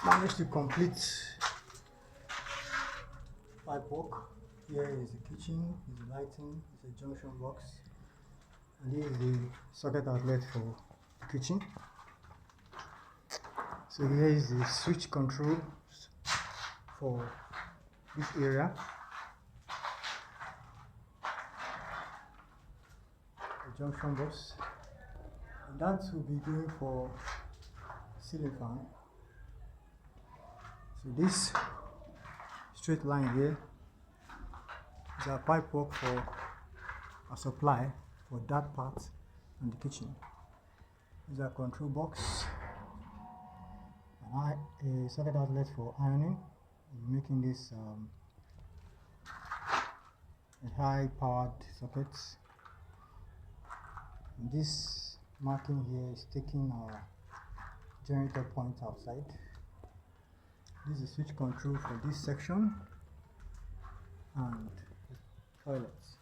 managed to complete pipe work. Here is the kitchen, is the lighting, is the junction box, and this is the socket outlet for kitchen. So here is the switch controls for this area. The junction box, and that will be going for ceiling fan. So this straight line here is our pipe work for a supply for that part and the kitchen. This is our control box, and a socket outlet for ironing, making this a high powered socket. And this marking here is taking our generator point outside. This is switch control for this section and the toilets.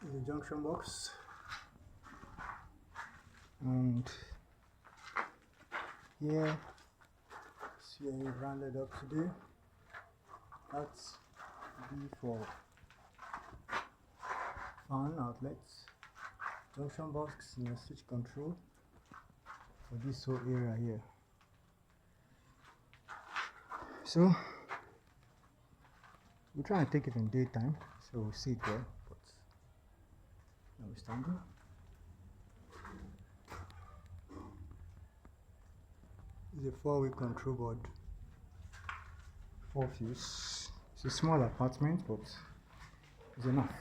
This is the junction box, and here see it rounded up today. That's B for fan outlets, junction box, and a switch control for this whole area here. So we're trying to take it in daytime, so we'll see it well, but notwithstanding. This is a 4-way control board, 4 fuse. It's a small apartment, but it's enough.